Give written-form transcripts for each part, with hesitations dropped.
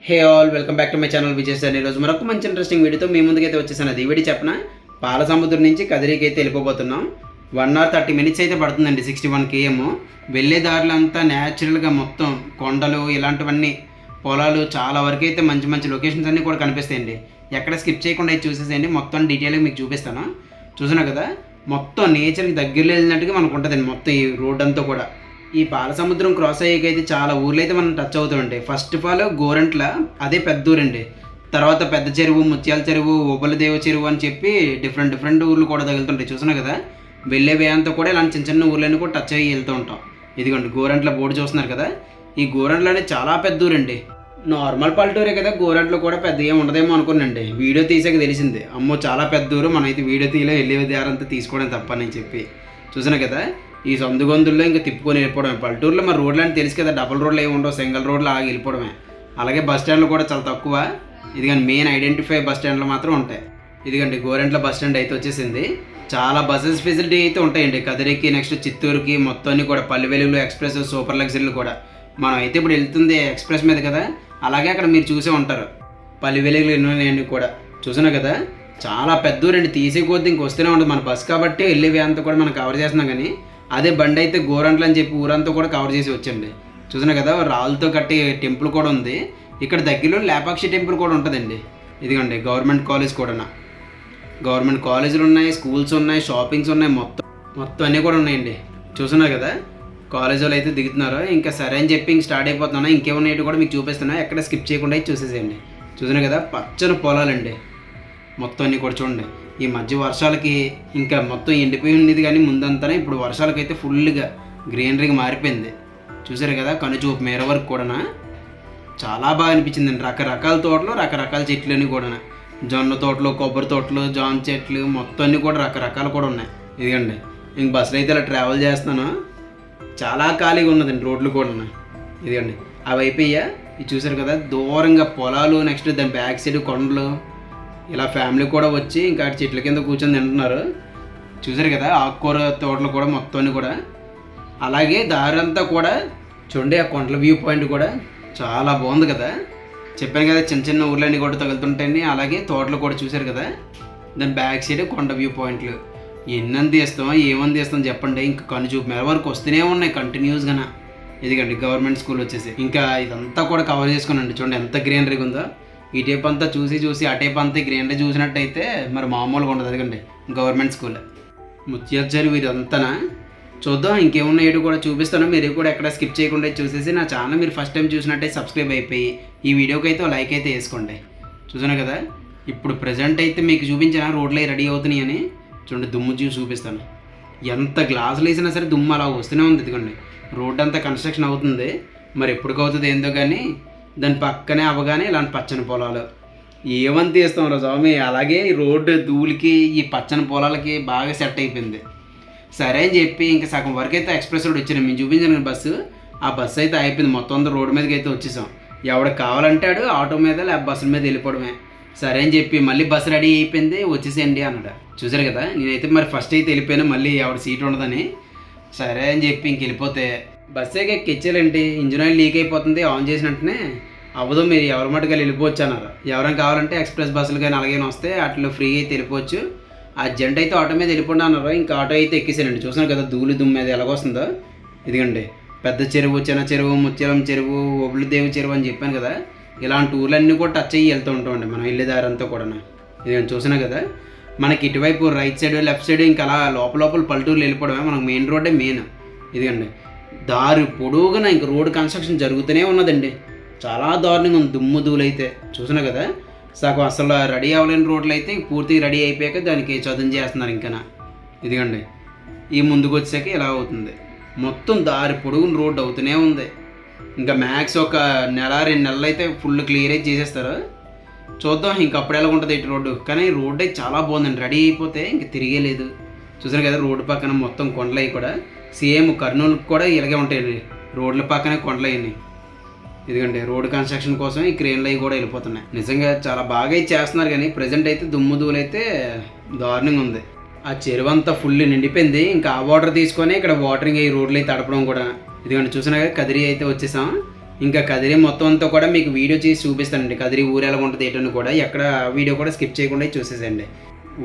Hey all welcome back to my channel Vijay sir. ఈరోజు మరొక మంచి ఇంట్రెస్టింగ్ వీడియోతో మీ ముందుకైతే వచ్చేసాను. అది వీడియో చెప్పిన పాల సముద్రం నుంచి కదిరికి అయితే వెళ్ళిపోతున్నాం. 1 hour 30 minutes అయితే పడుతుందండి. 61 km వెళ్ళే దారులంతా న్యాచురల్గా మొత్తం కొండలు ఇలాంటివన్నీ పొలాలు చాలా వరకు అయితే మంచి మంచి లొకేషన్స్ అన్నీ కూడా కనిపిస్తాయండి. ఎక్కడ స్కిప్ చేయకుండా అయితే చూసేసేయండి. మొత్తం డీటెయిల్గా మీకు చూపిస్తాను. చూసినా కదా మొత్తం నేచర్కి దగ్గరలో వెళ్ళినట్టుగా మనకు ఉంటుందండి మొత్తం ఈ రోడ్ అంతా కూడా. ఈ పాల సముద్రం క్రాస్ అయ్యేకైతే చాలా ఊర్లు అయితే మనం టచ్ అవుతామండి. ఫస్ట్ ఆఫ్ ఆల్ గోరంట్ల అదే పెద్ద ఊరండి. తర్వాత పెద్ద చెరువు, ముత్యాల చెరువు, ఓబలదేవ చెరువు అని చెప్పి డిఫరెంట్ ఊర్లు కూడా తగులుతుంటాయి. చూసినా కదా వెళ్ళే వేయంతో కూడా ఇలాంటి చిన్న చిన్న ఊర్లన్నీ కూడా టచ్ అయ్యి వెళ్తూ ఉంటాం. ఇదిగోండి గోరంట్ల బోర్డు చూస్తున్నారు కదా. ఈ గోరంట్ల అనేది చాలా పెద్ద ఊరండి. నార్మల్ పల్లెటూరే కదా, గోరంట్లో కూడా పెద్ద ఏమి ఉండదేమో అనుకున్నాండి. వీడియో తీసాక తెలిసింది అమ్మో చాలా పెద్ద ఊరు, మనమైతే వీడియో తీయలే, వెళ్ళే దారంతా తీసుకోవడం తప్పని చెప్పి. చూసినా కదా ఈ సొందుగొందుల్లో ఇంకా తిప్పుకొని వెళ్ళిపోవడమే. పల్లెటూరులో మరి రోడ్లు అంటే తెలుసు కదా, డబుల్ రోడ్లు ఏమి ఉండవు, సింగిల్ రోడ్లు ఆగి వెళ్ళిపోవడమే. అలాగే బస్ స్టాండ్లు కూడా చాలా తక్కువ. ఇదిగండి మెయిన్ ఐడెంటిఫై బస్ స్టాండ్లు మాత్రం ఉంటాయి. ఇదిగండి గోరెంట్ల బస్ స్టాండ్ అయితే వచ్చేసింది. చాలా బస్సెస్ ఫెసిలిటీ అయితే ఉంటాయండి కదిరికి, నెక్స్ట్ చిత్తూరుకి, మొత్తం అన్ని కూడా పల్లె వెలుగులు, ఎక్స్ప్రెస్, సూపర్ లగ్జరీలు కూడా. మనం అయితే ఇప్పుడు వెళ్తుంది ఎక్స్ప్రెస్ మీద కదా, అలాగే అక్కడ మీరు చూసే ఉంటారు పల్లె వెలుగులు ఎన్నో కూడా. చూసినా కదా చాలా పెద్ద ఊరండి. తీసే కొద్ది ఇంక వస్తూనే ఉంటుంది. మన బస్ కాబట్టి వెళ్ళేవి అంతా కూడా మనం కవర్ చేస్తున్నాం. కానీ అదే బండి అయితే గోరంట్లు అని చెప్పి ఊరంతా కూడా కవర్ చేసి వచ్చండి. చూసినా కదా రాళ్ళతో కట్టి టెంపుల్ కూడా ఉంది. ఇక్కడ దగ్గరలో లేపాక్షి టెంపుల్ కూడా ఉంటుందండి. ఇదిగోండి గవర్నమెంట్ కాలేజ్ కూడా, గవర్నమెంట్ కాలేజీలు ఉన్నాయి, స్కూల్స్ ఉన్నాయి, షాపింగ్స్ ఉన్నాయి, మొత్తం అన్నీ కూడా ఉన్నాయండి. చూసినా కదా కాలేజ్ వాళ్ళు అయితే దిగుతున్నారు. ఇంకా సరే అని చెప్పి ఇంక స్టార్ట్ అయిపోతున్నాను. ఇంకేమున్నాయి కూడా మీకు చూపిస్తున్నా, ఎక్కడ స్కిప్ చేయకుండా అయితే చూసేసేయండి. చూసినా కదా పచ్చని పొలాలండి మొత్తం అన్నీ కూడా. చూడండి ఈ మధ్య వర్షాలకి ఇంకా మొత్తం ఎండిపోయి ఉండేది, కానీ ముందంతా ఇప్పుడు వర్షాలకైతే ఫుల్గా గ్రీనరీగా మారిపోయింది. చూసారు కదా కనుచూపు మేర వరకు కూడా చాలా బాగా అనిపించిందండి. రకరకాల తోటలు, రకరకాల చెట్లు అన్నీ కూడా, జొన్న తోటలు, కొబ్బరి తోటలు, జామ చెట్లు, మొత్తం అన్నీ కూడా రకరకాలు కూడా ఉన్నాయి. ఇదిగండి ఇంక బస్సులో అయితే ఇలా ట్రావెల్ చేస్తున్నాను. చాలా ఖాళీగా ఉన్నదండి రోడ్లు కూడా. ఇదిగండి అవి అయిపోయా. ఇది చూసారు కదా దూరంగా పొలాలు, నెక్స్ట్ దాని బ్యాక్ సైడ్ కొండలు, ఇలా ఫ్యామిలీ కూడా వచ్చి ఇంకా చెట్ల కింద కూర్చొని తింటున్నారు. చూసారు కదా ఆకుకూర తోటలు కూడా మొత్తం అన్నీ కూడా. అలాగే దారి అంతా కూడా చూడండి ఆ కొండల వ్యూ పాయింట్ కూడా చాలా బాగుంది కదా. చెప్పాను కదా చిన్న చిన్న ఊర్లన్నీ కూడా తగులుతుంటాయండి. అలాగే తోటలు కూడా చూసారు కదా, దాని బ్యాక్ సైడ్ కొండ వ్యూ పాయింట్లు. ఎన్ని తీస్తాం ఏమని తీస్తాం చెప్పండి. ఇంకా కనుచూపు మేర వరకు వస్తూనే ఉన్నాయి కంటిన్యూస్గా. ఇదిగండి గవర్నమెంట్ స్కూల్ వచ్చేసి ఇంకా ఇదంతా కూడా కవర్ చేసుకున్నాండి. చూడండి ఎంత గ్రీనరీగా ఉందో. ఈ టైప్ అంతా చూసి ఆ టైప్ అంతా గ్రీనరీ చూసినట్టయితే మరి మామూలుగా ఉండదు. అదిగండి గవర్నమెంట్ స్కూల్, ముత్యాల చెరువు, ఇదంతా చూద్దాం. ఇంకేమున్నాయి కూడా చూపిస్తాను. మీరు కూడా ఎక్కడ స్కిప్ చేయకుండా చూసేసి నా ఛానల్ మీరు ఫస్ట్ టైం చూసినట్టయితే సబ్స్క్రైబ్ అయిపోయి ఈ వీడియోకి అయితే లైక్ అయితే వేసుకోండి. చూసాను కదా ఇప్పుడు ప్రజెంట్ అయితే మీకు చూపించిన రోడ్లు రెడీ అవుతున్నాయి అని. చూడండి దుమ్ము చూపిస్తాను. ఎంత గ్లాసులు వేసినా సరే దుమ్ము అలా వస్తూనే ఉంది. ఇదిగోండి రోడ్ అంతా కన్స్ట్రక్షన్ అవుతుంది, మరి ఎప్పటికి అవుతుంది ఏందో కానీ. దాని పక్కనే అవగానే ఇలాంటి పచ్చని పొలాలు ఏమని తీస్తాం రా స్వామి. అలాగే ఈ రోడ్డు ధూళికి ఈ పచ్చని పొలాలకి బాగా సెట్ అయిపోయింది. సరే అని చెప్పి ఇంకా సగం వరకు అయితే ఎక్స్ప్రెస్ రోడ్ వచ్చినాం. మేము చూపించాను బస్సు, ఆ బస్సు అయితే అయిపోయింది. మొత్తం అంతా రోడ్డు మీదకి అయితే వచ్చేసాం. ఎవరికి కావాలంటాడు ఆటో మీద లేక బస్సుల మీద వెళ్ళిపోవడమే. సరే అని చెప్పి మళ్ళీ బస్సు రెడీ అయిపోయింది, వచ్చేసేయండి అన్నాడు. చూసారు కదా నేనైతే మరి ఫస్ట్ అయితే వెళ్ళిపోయాను, మళ్ళీ ఎవరి సీట్ ఉండదని. సరే అని చెప్పి ఇంక వెళ్ళిపోతే బస్సు ఎక్కిచ్చాలండి. ఇంజిన్ ఆయిల్ లీక్ అయిపోతుంది, ఆన్ చేసినట్టునే అవ్వదు, మీరు ఎవరి మటుకు వెళ్ళిపోవచ్చు అన్నారు. ఎవరైనా కావాలంటే ఎక్స్ప్రెస్ బస్సులు కానీ అలాగే వస్తే అట్లా ఫ్రీగా అయితే వెళ్ళిపోవచ్చు. అర్జెంట్ అయితే ఆటో మీద వెళ్ళిపోండి అన్నారు. ఇంకా ఆటో అయితే ఎక్కేసానండి. చూసాను కదా ధూళి దుమ్ము మీద ఎలాగొస్తుందో. ఇదిగండి పెద్ద చెరువు, చిన్న చెరువు, ముత్యాలం చెరువు, ఓబులదేవి చెరువు అని చెప్పాను కదా. ఇలాంటి ఊర్లన్నీ కూడా టచ్ అయ్యి వెళ్తూ ఉంటామండి మనం వెళ్ళేదారంతా కూడా. ఇదిగండి చూసినా కదా మనకి ఇటువైపు రైట్ సైడ్, లెఫ్ట్ సైడ్ ఇంకా అలా లోపల పల్లెటూరులు వెళ్ళిపోవడమే. మనకు మెయిన్ రోడ్డే మెయిన్. ఇదిగండి దారి పొడుగున ఇంక రోడ్ కన్స్ట్రక్షన్ జరుగుతూనే ఉన్నదండి. చాలా దారుణంగా ఉంది దుమ్ము ధూళి అయితే. చూసినా కదా సగం అసలు రెడీ అవ్వలేని రోడ్లు అయితే పూర్తిగా రెడీ అయిపోయాక దానికి చదును చేస్తున్నారు ఇంకా. ఇదిగండి ఈ ముందుకు వచ్చాక ఇలా అవుతుంది. మొత్తం దారి పొడుగున రోడ్డు అవుతూనే ఉంది. ఇంకా మ్యాక్స్ ఒక 1-2 నెలలు అయితే ఫుల్ క్లియర్ అయితే చేసేస్తారు. చూద్దాం ఇంకప్పుడు ఎలా ఉంటుంది ఇటు రోడ్డు. కానీ రోడ్డు అయితే చాలా బాగుందండి. రెడీ అయిపోతే ఇంక తిరిగేలేదు. చూసారు కదా రోడ్డు పక్కన మొత్తం కొండలు అవి కూడా సేమ్ కర్నూలుకి కూడా ఇలాగే ఉంటాయండి. రోడ్ల పక్కనే కొండలు అయ్యి. ఇదిగండి రోడ్డు కన్స్ట్రక్షన్ కోసం ఈ క్రేన్లు అవి కూడా వెళ్ళిపోతున్నాయి. నిజంగా చాలా బాగా అయితే చేస్తున్నారు. కానీ ప్రజెంట్ అయితే దుమ్ము ధూళి అయితే దారుణంగా ఉంది. ఆ చెరువు అంతా ఫుల్ నిండిపోయింది. ఇంకా ఆ వాటర్ తీసుకొని ఇక్కడ వాటరింగ్ ఈ రోడ్లు అయితే తడపడం కూడా. ఇదిగండి చూసినా కదిరి అయితే వచ్చేసాం. ఇంకా కదిరి మొత్తం అంతా కూడా మీకు వీడియో చేసి చూపిస్తానండి. కదిరి ఊరు ఎలా ఉంటుంది ఏంటని కూడా ఎక్కడ వీడియో కూడా స్కిప్ చేయకుండా చూసేసండి.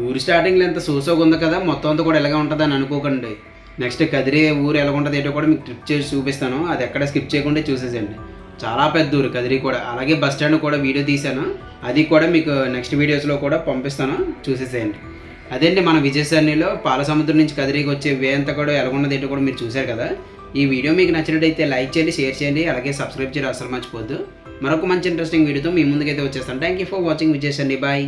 ఊరు స్టార్టింగ్లో ఎంత సోసోగా ఉంది కదా, మొత్తం అంతా కూడా ఎలాగ ఉంటుంది అని అనుకోకండి. నెక్స్ట్ కదిరి ఊరు ఎలా ఉంటుంది ఏంటో కూడా మీకు ట్రిప్ చేసి చూపిస్తాను, అది ఎక్కడ స్కిప్ చేయకుండా చూసేసండి. చాలా పెద్ద ఊరు కదిరి కూడా. అలాగే బస్ స్టాండ్ కూడా వీడియో తీశాను, అది కూడా మీకు నెక్స్ట్ వీడియోస్లో కూడా పంపిస్తాను, చూసేసేయండి. అదేంటి మన విజయసరణిలో పాలసముద్రం నుంచి కదిరికి వచ్చే వే అంతా కూడా ఎలా ఉన్నది ఏంటో కూడా మీరు చూశారు కదా. ఈ వీడియో మీకు నచ్చినట్టయితే లైక్ చేయండి, షేర్ చేయండి, అలాగే సబ్స్క్రైబ్ చేయడం అసలు మర్చిపోద్దు. మరొక మంచి ఇంట్రెస్టింగ్ వీడియోతో మీ ముందుకైతే వచ్చేస్తాను. Thank you for watching Vijayasarani. Bye.